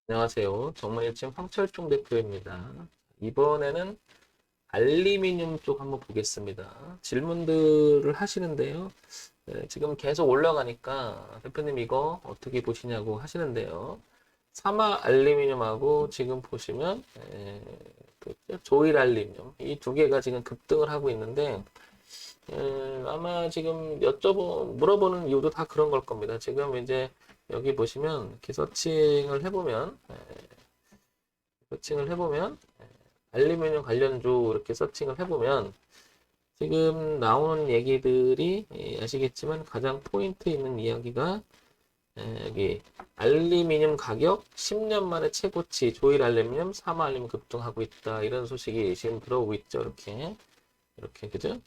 안녕하세요. 정말일침 황철중 대표입니다. 이번에는 알루미늄 쪽 한번 보겠습니다. 질문들을 하시는데요. 지금 계속 올라가니까 대표님 이거 어떻게 보시냐고 하시는데요. 사마 알루미늄하고 지금 보시면 조일 알루미늄 이 두 개가 지금 급등을 하고 있는데 아마 지금 물어보는 이유도 다 그런 걸 겁니다. 지금 이제 여기 보시면 이렇게 서칭을 해보면 알루미늄 관련주 이렇게 서칭을 해보면 지금 나오는 얘기들이 아시겠지만 가장 포인트 있는 이야기가 여기 알루미늄 가격 10년 만에 최고치 조일 알루미늄, 사마 알루미늄 급등하고 있다 이런 소식이 지금 들어오고 있죠. 이렇게 그죠?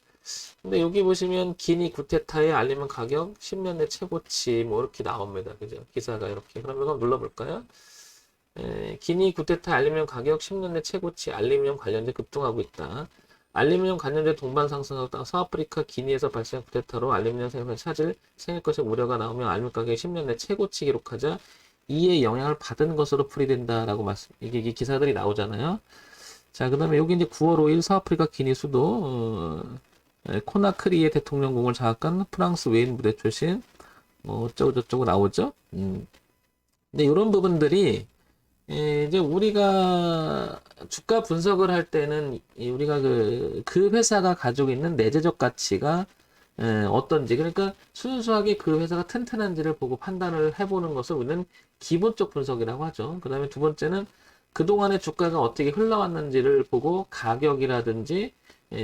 근데 여기 보시면 기니 구테타의 알루미늄 가격 10년 내 최고치 뭐 이렇게 나옵니다. 그죠? 기사가 이렇게. 그럼 이거 눌러볼까요? 기니 구테타 알루미늄 가격 10년 내 최고치 알루미늄 관련돼 급등하고 있다. 알루미늄 관련돼 동반 상승하고 서아프리카 기니에서 발생한 구테타로 알루미늄 생산에 차질 생길 것의 우려가 나오며 알루미늄 가격이 10년 내 최고치 기록하자 이에 영향을 받은 것으로 풀이된다라고 이게 기사들이 나오잖아요. 자, 그 다음에 여기 이제 9월 5일 서아프리카 기니 수도 코나크리의 대통령궁을 장악한 프랑스 외인 부대 출신 뭐 어쩌고 저쩌고 나오죠. 근데 이런 부분들이 이제 우리가 주가 분석을 할 때는 우리가 그 회사가 가지고 있는 내재적 가치가 어떤지, 그러니까 순수하게 그 회사가 튼튼한지를 보고 판단을 해보는 것을 우리는 기본적 분석이라고 하죠. 그 다음에 두 번째는 그동안의 주가가 어떻게 흘러왔는지를 보고 가격이라든지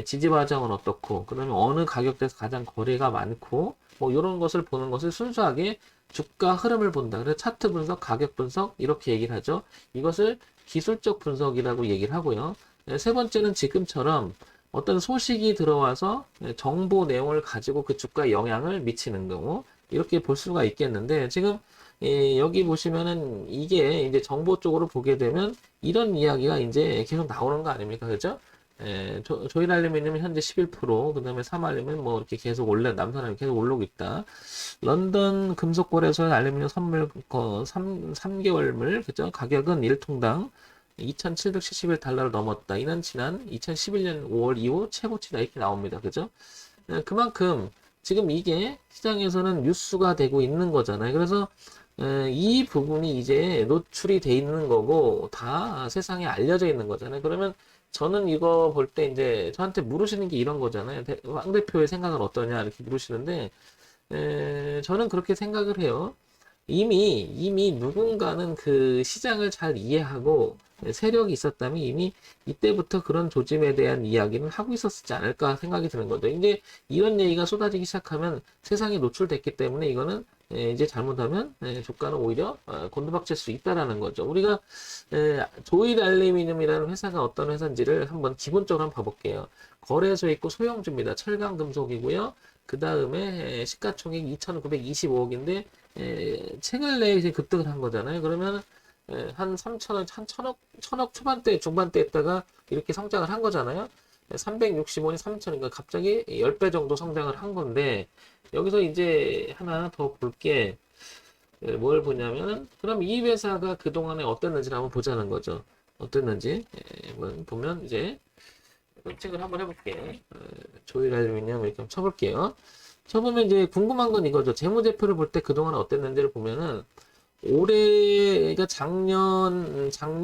지지 과정은 어떻고, 그 다음에 어느 가격대에서 가장 거래가 많고, 뭐 이런 것을 보는 것을 순수하게 주가 흐름을 본다. 그래서 차트 분석, 가격 분석 이렇게 얘기를 하죠. 이것을 기술적 분석이라고 얘기를 하고요. 세 번째는 지금처럼 어떤 소식이 들어와서 정보 내용을 가지고 그 주가에 영향을 미치는 경우 이렇게 볼 수가 있겠는데 지금 여기 보시면은 이게 이제 정보 쪽으로 보게 되면 이런 이야기가 이제 계속 나오는 거 아닙니까? 그죠? 조일 알루미늄은 현재 11%, 그 다음에 삼알루미늄 뭐 이렇게 계속 남산알루미늄 계속 올라오고 있다. 런던 금속거래소의 알루미늄 선물 3개월물 그죠? 가격은 1통당 2,771달러를 넘었다. 이는 지난 2011년 5월 이후 최고치다 이렇게 나옵니다. 그죠? 그만큼 지금 이게 시장에서는 뉴스가 되고 있는 거잖아요. 그래서 이 부분이 이제 노출이 돼 있는 거고 다 세상에 알려져 있는 거잖아요. 그러면 저는 이거 볼 때 이제 저한테 물으시는 게 이런 거잖아요. 황 대표의 생각은 어떠냐 이렇게 물으시는데 저는 그렇게 생각을 해요. 이미 누군가는 그 시장을 잘 이해하고 세력이 있었다면 이미 이때부터 그런 조짐에 대한 이야기는 하고 있었지 않을까 생각이 드는 거죠. 이제 이런 얘기가 쏟아지기 시작하면 세상에 노출됐기 때문에 이거는 이제 잘못하면 주가는 오히려 곤두박질 수 있다라는 거죠. 우리가 조일 알루미늄이라는 회사가 어떤 회사인지를 한번 기본적으로 한번 봐볼게요. 거래소에 있고 소형주입니다. 철강금속이고요. 그 다음에 시가총액 2,925억인데 책을 내에 이제 급등을 한 거잖아요. 그러면 한 3천억, 한 천억 초반대, 중반대 했다가 이렇게 성장을 한 거잖아요. 365니 3천이니까 갑자기 10배 정도 성장을 한 건데 여기서 이제 하나 더 볼 게 뭘 보냐면 그럼 이 회사가 그동안에 어땠는지를 한번 보자는 거죠. 어땠는지 보면 이제 책을 한번 해볼게. 조일 알루미늄 이렇게 한번 쳐볼게요. 쳐보면 이제 궁금한 건 이거죠. 재무제표를 볼 때 그동안 어땠는지를 보면은 올해가 작년 3,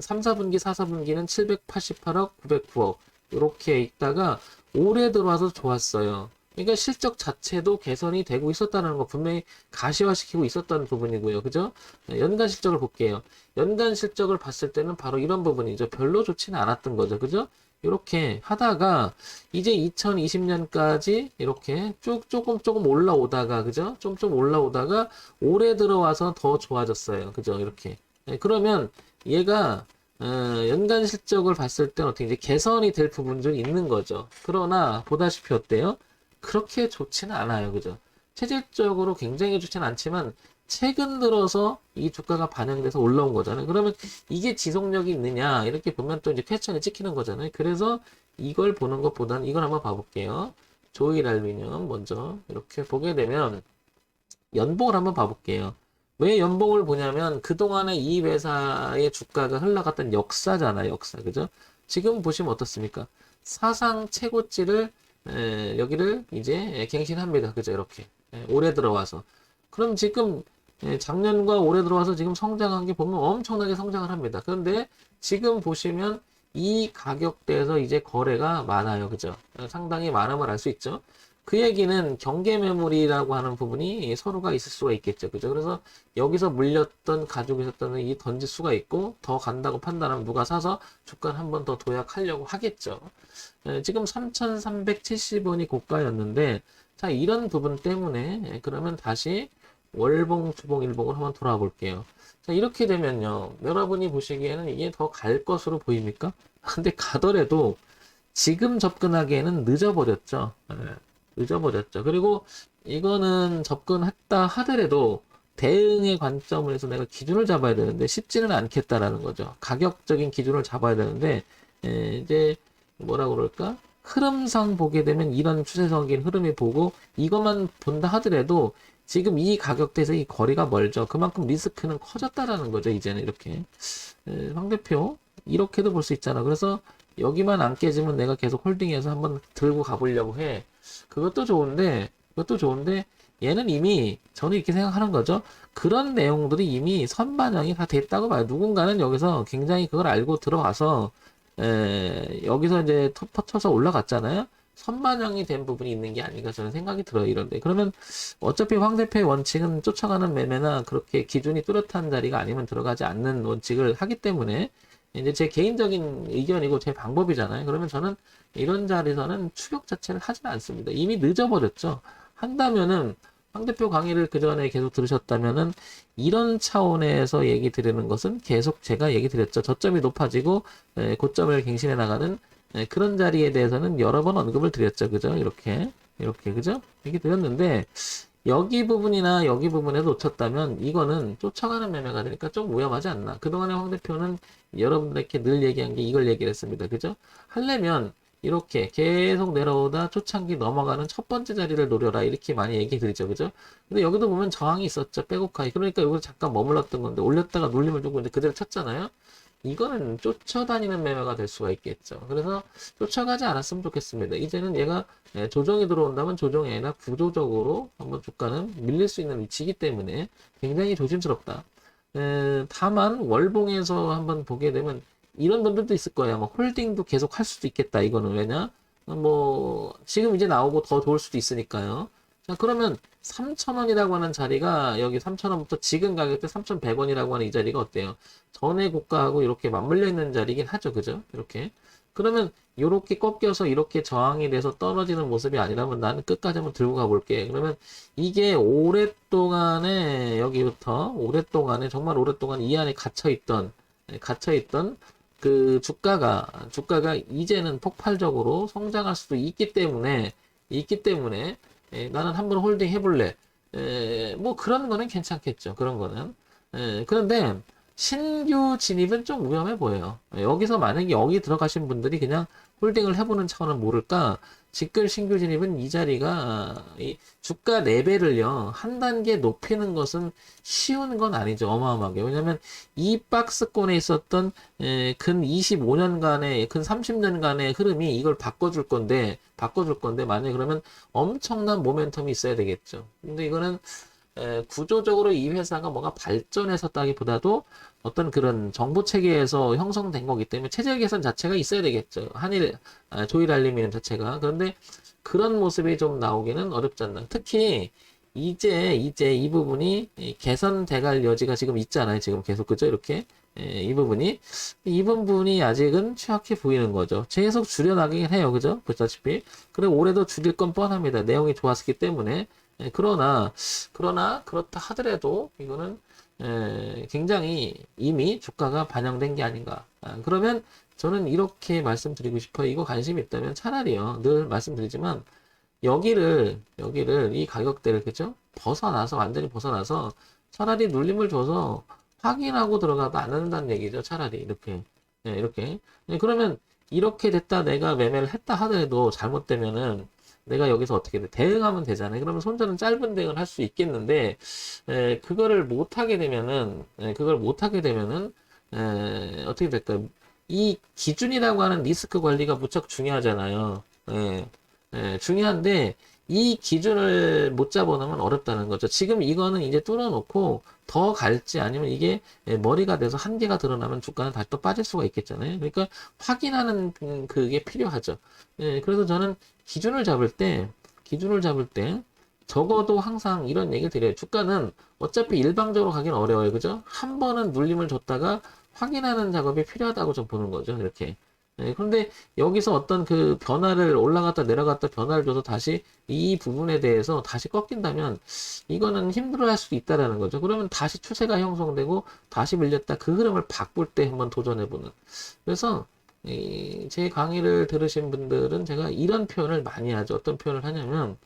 4분기, 4, 4분기는 788억, 909억 이렇게 있다가 올해 들어와서 좋았어요. 그러니까 실적 자체도 개선이 되고 있었다는 거 분명히 가시화시키고 있었다는 부분이고요. 그죠? 연간 실적을 볼게요. 연간 실적을 봤을 때는 바로 이런 부분이죠. 별로 좋지는 않았던 거죠. 그죠? 이렇게 하다가 이제 2020년까지 이렇게 조금 올라오다가 그죠? 좀 올라오다가 올해 들어와서 더 좋아졌어요. 그죠? 이렇게. 그러면 얘가 연간 실적을 봤을 때 어떻게 이제 개선이 될 부분들이 있는 거죠. 그러나 보다시피 어때요? 그렇게 좋지는 않아요. 그죠? 체질적으로 굉장히 좋지는 않지만 최근 들어서 이 주가가 반영돼서 올라온 거잖아요. 그러면 이게 지속력이 있느냐 이렇게 보면 또 이제 퀘스천이 찍히는 거잖아요. 그래서 이걸 보는 것보다는 이걸 한번 봐볼게요. 조일 알루미늄 먼저 이렇게 보게 되면 연봉을 한번 봐볼게요. 왜 연봉을 보냐면 그동안에 이 회사의 주가가 흘러갔던 역사잖아요, 역사. 그죠? 지금 보시면 어떻습니까? 사상 최고치를 여기를 이제 갱신합니다. 그죠? 이렇게. 올해 들어와서. 그럼 지금 작년과 올해 들어와서 지금 성장한 게 보면 엄청나게 성장을 합니다. 그런데 지금 보시면 이 가격대에서 이제 거래가 많아요. 그죠? 상당히 많음을 알 수 있죠. 그 얘기는 경계 매물이라고 하는 부분이 서로가 있을 수가 있겠죠. 그죠? 그래서 여기서 물렸던, 가지고 있었던 이 던질 수가 있고, 더 간다고 판단하면 누가 사서 주가를 한 번 더 도약하려고 하겠죠. 지금 3,370원이 고가였는데, 자, 이런 부분 때문에, 그러면 다시 월봉, 주봉, 일봉을 한번 돌아와 볼게요. 자, 이렇게 되면요. 여러분이 보시기에는 이게 더 갈 것으로 보입니까? 근데 가더라도 지금 접근하기에는 늦어버렸죠. 늦어버렸죠. 그리고 이거는 접근했다 하더라도 대응의 관점을 해서 내가 기준을 잡아야 되는데 쉽지는 않겠다라는 거죠. 가격적인 기준을 잡아야 되는데 이제 뭐라 그럴까? 흐름상 보게 되면 이런 추세적인 흐름이 보고 이것만 본다 하더라도 지금 이 가격대에서 이 거리가 멀죠. 그만큼 리스크는 커졌다라는 거죠. 이제는 이렇게. 황 대표 이렇게도 볼 수 있잖아. 그래서 여기만 안 깨지면 내가 계속 홀딩해서 한번 들고 가보려고 해. 그것도 좋은데, 얘는 이미, 저는 이렇게 생각하는 거죠. 그런 내용들이 이미 선반영이 다 됐다고 봐요. 누군가는 여기서 굉장히 그걸 알고 들어와서, 여기서 이제 터쳐서 올라갔잖아요. 선반영이 된 부분이 있는 게 아닌가 저는 생각이 들어요. 이런데. 그러면 어차피 황 대표의 원칙은 쫓아가는 매매나 그렇게 기준이 뚜렷한 자리가 아니면 들어가지 않는 원칙을 하기 때문에 이제 제 개인적인 의견이고 제 방법이잖아요. 그러면 저는 이런 자리에서는 추격 자체를 하지는 않습니다. 이미 늦어버렸죠. 한다면은 황 대표 강의를 그 전에 계속 들으셨다면은 이런 차원에서 얘기 드리는 것은 계속 제가 얘기 드렸죠. 저점이 높아지고 고점을 갱신해 나가는 그런 자리에 대해서는 여러 번 언급을 드렸죠. 그죠? 이렇게 그죠? 얘기 드렸는데 여기 부분이나 여기 부분에 놓쳤다면 이거는 쫓아가는 매매가 되니까 좀 위험하지 않나. 그동안에 황 대표는 여러분들에게 늘 얘기한 게 이걸 얘기를 했습니다. 그죠? 하려면 이렇게 계속 내려오다 초창기 넘어가는 첫 번째 자리를 노려라. 이렇게 많이 얘기 드리죠. 그죠? 근데 여기도 보면 저항이 있었죠. 백오카이. 그러니까 여기서 잠깐 머물렀던 건데 올렸다가 눌림을 주고 이제 그대로 쳤잖아요. 이거는 쫓아다니는 매매가 될 수가 있겠죠. 그래서 쫓아가지 않았으면 좋겠습니다. 이제는 얘가 조정이 들어온다면 조정이 아니라 구조적으로 한번 주가는 밀릴 수 있는 위치이기 때문에 굉장히 조심스럽다. 다만 월봉에서 한번 보게 되면 이런 분들도 있을 거예요. 뭐 홀딩도 계속 할 수도 있겠다. 이거는 왜냐? 뭐 지금 이제 나오고 더 좋을 수도 있으니까요. 자, 그러면 3,000원이라고 하는 자리가 여기 3,000원부터 지금 가격대 3,100원이라고 하는 이 자리가 어때요? 전에 고가하고 이렇게 맞물려 있는 자리긴 하죠. 그죠? 이렇게. 그러면 이렇게 꺾여서 이렇게 저항이 돼서 떨어지는 모습이 아니라면 나는 끝까지 한번 들고 가볼게. 그러면 이게 오랫동안에 여기부터 오랫동안에 정말 오랫동안 이 안에 갇혀있던 그 주가가 이제는 폭발적으로 성장할 수도 있기 때문에 나는 한번 홀딩 해볼래. 뭐 그런 거는 괜찮겠죠. 그런 거는. 그런데 신규 진입은 좀 위험해 보여요. 여기서 만약에 여기 들어가신 분들이 그냥 홀딩을 해보는 차원은 모를까. 지금 신규 진입은 이 자리가 이 주가 레벨을요 한 단계 높이는 것은 쉬운 건 아니죠. 어마어마하게. 왜냐면 이 박스권에 있었던 근 25년간의 근 30년간의 흐름이 이걸 바꿔줄 건데 만약에 그러면 엄청난 모멘텀이 있어야 되겠죠. 근데 이거는 구조적으로 이 회사가 뭔가 발전했었다기보다도 어떤 그런 정보 체계에서 형성된 거기 때문에 체제 개선 자체가 있어야 되겠죠. 조일 알루미늄 자체가. 그런데 그런 모습이 좀 나오기는 어렵지 않나. 특히 이제 이 부분이 개선돼 갈 여지가 지금 있잖아요. 지금 계속 그죠? 이렇게 이 부분이 아직은 취약해 보이는 거죠. 계속 줄여나가긴 해요. 그죠? 보시다시피. 그리고 올해도 줄일 건 뻔합니다. 내용이 좋았기 때문에. 그러나 그렇다 하더라도 이거는 굉장히 이미 주가가 반영된 게 아닌가. 그러면 저는 이렇게 말씀드리고 싶어요. 이거 관심 있다면 차라리요. 늘 말씀드리지만 여기를 이 가격대를 그죠? 완전히 벗어나서 차라리 눌림을 줘서 확인하고 들어가도 안 한다는 얘기죠. 차라리 이렇게. 그러면 이렇게 됐다 내가 매매를 했다 하더라도 잘못되면은 내가 여기서 어떻게 대응하면 되잖아요. 그러면 손절은 짧은 대응을 할 수 있겠는데, 그거를 못하게 되면은, 어떻게 될까요? 이 기준이라고 하는 리스크 관리가 무척 중요하잖아요. 중요한데, 이 기준을 못 잡아놓으면 어렵다는 거죠. 지금 이거는 이제 뚫어놓고 더 갈지 아니면 이게 머리가 돼서 한계가 드러나면 주가는 다시 또 빠질 수가 있겠잖아요. 그러니까 확인하는 그게 필요하죠. 그래서 저는 기준을 잡을 때 적어도 항상 이런 얘기를 드려요. 주가는 어차피 일방적으로 가긴 어려워요. 그죠? 한 번은 눌림을 줬다가 확인하는 작업이 필요하다고 좀 보는 거죠. 이렇게. 그런데 여기서 어떤 그 변화를 올라갔다 내려갔다 변화를 줘서 다시 이 부분에 대해서 다시 꺾인다면 이거는 힘들어할 수도 있다라는 거죠. 그러면 다시 추세가 형성되고 다시 밀렸다 그 흐름을 바꿀 때 한번 도전해보는. 그래서 제 강의를 들으신 분들은 제가 이런 표현을 많이 하죠. 어떤 표현을 하냐면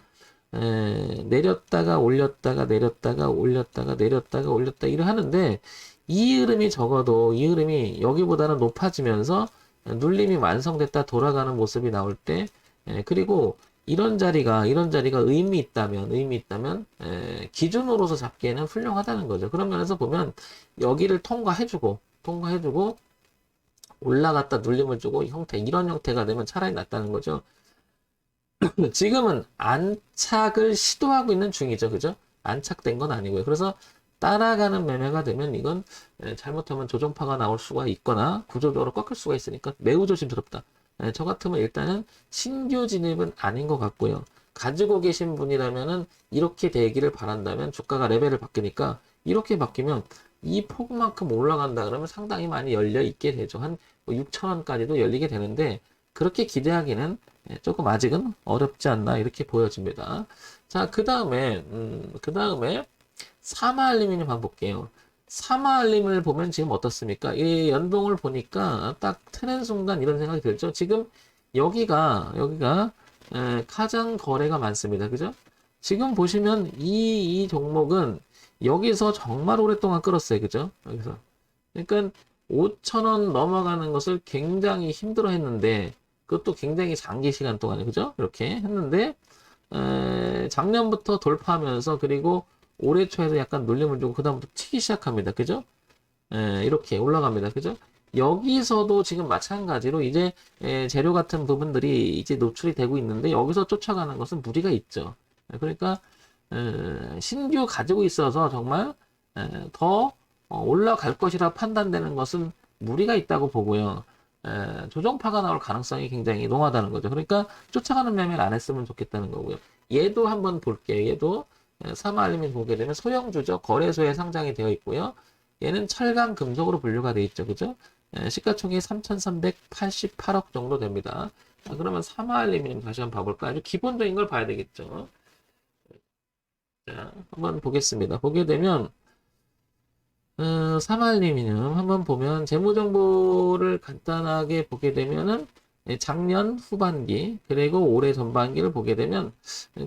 내렸다가 올렸다가 내렸다가 올렸다가 내렸다가 올렸다 이를 하는데 이 흐름이 적어도 이 흐름이 여기보다는 높아지면서 눌림이 완성됐다 돌아가는 모습이 나올 때 그리고 이런 자리가 의미 있다면 기준으로서 잡기에는 훌륭하다는 거죠. 그런 면에서 보면 여기를 통과해주고 올라갔다 눌림을 주고 이런 형태가 되면 차라리 낫다는 거죠. 지금은 안착을 시도하고 있는 중이죠. 그죠? 안착된 건 아니고요. 그래서 따라가는 매매가 되면 이건 잘못하면 조정파가 나올 수가 있거나 구조적으로 꺾일 수가 있으니까 매우 조심스럽다. 저 같으면 일단은 신규 진입은 아닌 것 같고요. 가지고 계신 분이라면은 이렇게 되기를 바란다면 주가가 레벨을 바뀌니까 이렇게 바뀌면 이 폭만큼 올라간다 그러면 상당히 많이 열려 있게 되죠. 한 6,000원까지도 열리게 되는데 그렇게 기대하기는 조금 아직은 어렵지 않나 이렇게 보여집니다. 자, 그 다음에 사마알루미늄 한번 볼게요. 사마알림을 보면 지금 어떻습니까? 이 연봉을 보니까 딱 트는 순간 이런 생각이 들죠. 지금 여기가 가장 거래가 많습니다. 그죠? 지금 보시면 이 종목은 여기서 정말 오랫동안 끌었어요. 그죠? 여기서. 그러니까 5,000원 넘어가는 것을 굉장히 힘들어 했는데 그것도 굉장히 장기 시간 동안에 그죠? 이렇게 했는데 작년부터 돌파하면서 그리고 올해 초에도 약간 눌림을 주고 그다음부터 치기 시작합니다. 그죠? 이렇게 올라갑니다. 그죠? 여기서도 지금 마찬가지로 이제 재료 같은 부분들이 이제 노출이 되고 있는데 여기서 쫓아가는 것은 무리가 있죠. 그러니까 신규 가지고 있어서 정말 더 올라갈 것이라 판단되는 것은 무리가 있다고 보고요. 조정파가 나올 가능성이 굉장히 농하다는 거죠. 그러니까 쫓아가는 매매를 안 했으면 좋겠다는 거고요. 얘도 한번 볼게요. 얘도 사마알루미늄 보게 되면 소형주죠. 거래소에 상장이 되어 있고요. 얘는 철강 금속으로 분류가 되어 있죠. 그죠? 시가총액이 3,388억 정도 됩니다. 자, 그러면 사마알루미늄 다시 한번 봐볼까요? 아주 기본적인 걸 봐야 되겠죠. 자, 한번 보겠습니다. 보게 되면 사마알루미늄 한번 보면 재무정보를 간단하게 보게 되면은 작년 후반기 그리고 올해 전반기를 보게 되면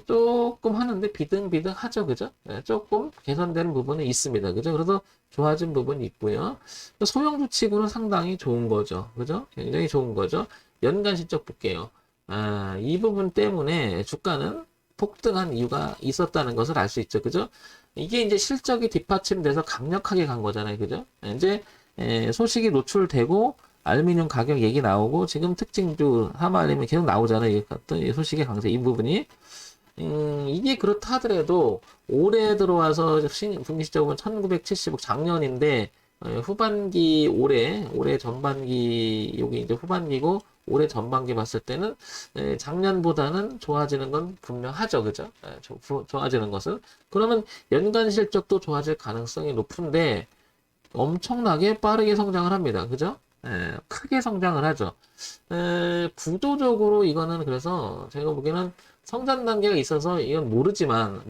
조금 하는데 비등비등하죠. 그죠? 조금 개선되는 부분이 있습니다. 그죠? 그래서 좋아진 부분이 있고요. 소형주 치고는 상당히 좋은 거죠. 그죠? 굉장히 좋은 거죠. 연간 실적 볼게요. 이 부분 때문에 주가는 폭등한 이유가 있었다는 것을 알 수 있죠. 그죠? 이게 이제 실적이 뒷받침돼서 강력하게 간 거잖아요. 그죠? 이제 소식이 노출되고 알루미늄 가격 얘기 나오고 지금 특징주 사마알루미늄 계속 나오잖아요. 이 소식의 강세 이 부분이 이게 그렇다 하더라도 올해 들어와서 분기 실적은 1970억 작년인데 후반기 올해 전반기 여기 이제 후반기고 올해 전반기 봤을 때는 작년보다는 좋아지는 건 분명하죠. 그죠? 좋아지는 것은 그러면 연간 실적도 좋아질 가능성이 높은데 엄청나게 빠르게 성장을 합니다. 그죠? 크게 성장을 하죠. 구조적으로 이거는 그래서 제가 보기에는 성장 단계가 있어서 이건 모르지만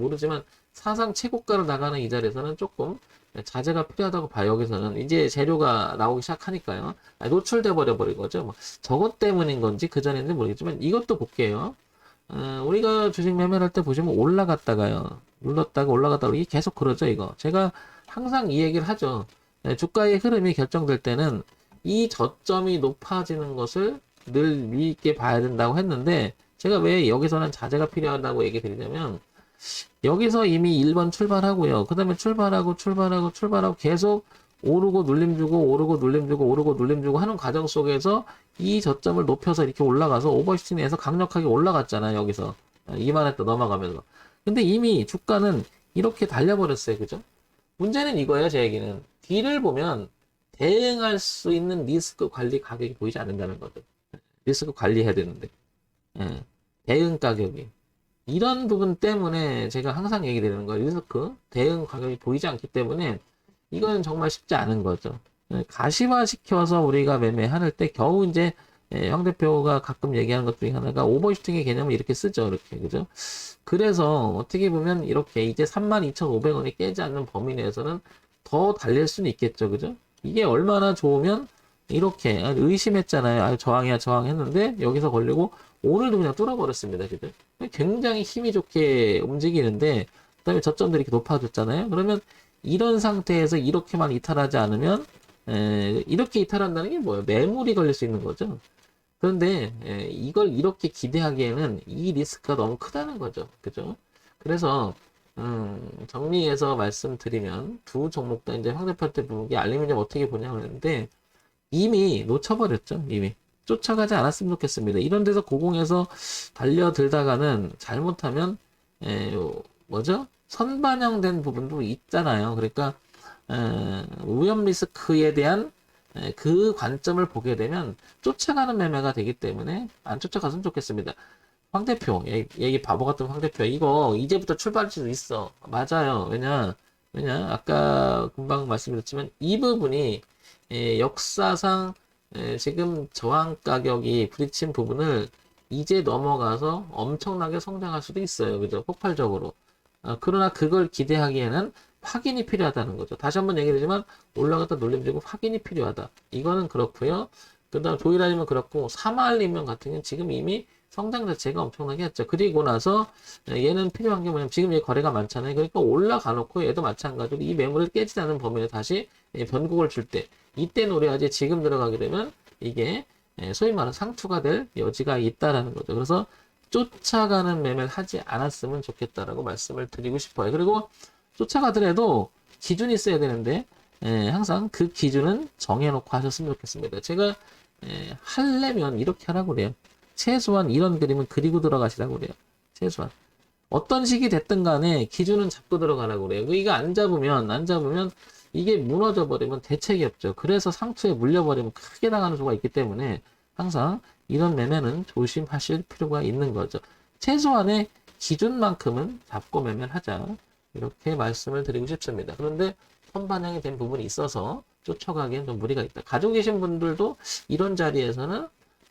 사상 최고가로 나가는 이 자리에서는 조금 자제가 필요하다고 봐요. 여기서는 이제 재료가 나오기 시작하니까요. 노출돼 버린 거죠. 뭐 저것 때문인 건지 그 전에는 모르겠지만 이것도 볼게요. 우리가 주식 매매를 할 때 보시면 올라갔다가요. 눌렀다가 올라갔다가 이게 계속 그러죠. 이거 제가 항상 이 얘기를 하죠. 주가의 흐름이 결정될 때는 이 저점이 높아지는 것을 늘 위있게 봐야 된다고 했는데 제가 왜 여기서는 자제가 필요하다고 얘기 드리냐면, 여기서 이미 1번 출발하고요. 그 다음에 출발하고 계속 오르고 눌림 주고 오르고 눌림 주고 오르고 눌림 주고 하는 과정 속에서 이 저점을 높여서 이렇게 올라가서 오버슈팅에서 강력하게 올라갔잖아요. 여기서 2만원대 넘어가면서. 근데 이미 주가는 이렇게 달려버렸어요. 그죠? 문제는 이거예요. 제 얘기는. 뒤를 보면 대응할 수 있는 리스크 관리 가격이 보이지 않는다는 거죠. 리스크 관리해야 되는데. 예. 대응 가격이. 이런 부분 때문에 제가 항상 얘기 드리는 거예요. 리스크, 대응 가격이 보이지 않기 때문에 이거는 정말 쉽지 않은 거죠. 예, 가시화 시켜서 우리가 매매할 때 겨우 이제 황 대표가 가끔 얘기하는 것 중에 하나가 오버슈팅의 개념을 이렇게 쓰죠. 이렇게. 그죠? 그래서 어떻게 보면 이렇게 이제 32,500원이 깨지 않는 범위 내에서는 더 달릴 수는 있겠죠. 그죠? 이게 얼마나 좋으면 이렇게 의심했잖아요. 아, 저항이야 저항했는데 여기서 걸리고 오늘도 그냥 뚫어버렸습니다. 그죠? 굉장히 힘이 좋게 움직이는데 그다음에 저점들이 이렇게 높아졌잖아요. 그러면 이런 상태에서 이렇게만 이탈하지 않으면 이렇게 이탈한다는 게 뭐예요? 매물이 걸릴 수 있는 거죠. 그런데 이걸 이렇게 기대하기에는 이 리스크가 너무 크다는 거죠. 그죠? 그래서 정리해서 말씀드리면 두 종목 다 이제 황 대표한테 물어보기 알루미늄 어떻게 보냐고 했는데 이미 놓쳐버렸죠. 이미 쫓아가지 않았으면 좋겠습니다. 이런 데서 고공에서 달려들다가는 잘못하면 뭐죠? 선반영된 부분도 있잖아요. 그러니까 위험 리스크에 대한 그 관점을 보게 되면 쫓아가는 매매가 되기 때문에 안 쫓아갔으면 좋겠습니다. 황 대표, 얘기 바보 같은 황 대표, 이거 이제부터 출발할 수도 있어. 맞아요. 왜냐, 아까 금방 말씀드렸지만 이 부분이 역사상 지금 저항 가격이 부딪힌 부분을 이제 넘어가서 엄청나게 성장할 수도 있어요. 그죠? 폭발적으로. 그러나 그걸 기대하기에는 확인이 필요하다는 거죠. 다시 한번 얘기드리지만 올라갔다 놀림주고 확인이 필요하다. 이거는 그렇고요. 그 다음 조일알리면 그렇고 사마알리면 같은 경우는 지금 이미 성장 자체가 엄청나게 했죠. 그리고 나서 얘는 필요한 게 뭐냐면 지금 얘 거래가 많잖아요. 그러니까 올라가 놓고 얘도 마찬가지로 이 매물을 깨지지 않은 범위에 다시 변곡을 줄 때 이때 노려야지 지금 들어가게 되면 이게 소위 말하는 상투가 될 여지가 있다라는 거죠. 그래서 쫓아가는 매매를 하지 않았으면 좋겠다라고 말씀을 드리고 싶어요. 그리고 쫓아가더라도 기준이 있어야 되는데 항상 그 기준은 정해놓고 하셨으면 좋겠습니다. 제가 하려면 이렇게 하라고 그래요. 최소한 이런 그림은 그리고 들어가시라고 그래요. 최소한. 어떤 식이 됐든 간에 기준은 잡고 들어가라고 그래요. 이거 안 잡으면 이게 무너져 버리면 대책이 없죠. 그래서 상투에 물려버리면 크게 당하는 수가 있기 때문에 항상 이런 매매는 조심하실 필요가 있는 거죠. 최소한의 기준만큼은 잡고 매매를 하자. 이렇게 말씀을 드리고 싶습니다. 그런데 선반영이 된 부분이 있어서 쫓아가기엔 좀 무리가 있다. 가지고 계신 분들도 이런 자리에서는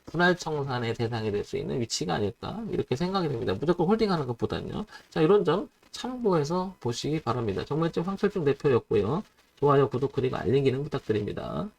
분할 청산의 대상이 될 수 있는 위치가 아닐까 이렇게 생각이 됩니다. 무조건 홀딩하는 것보다는요. 자, 이런 점 참고해서 보시기 바랍니다. 정말점 황철중 대표였고요. 좋아요, 구독, 그리고 알림 기능 부탁드립니다.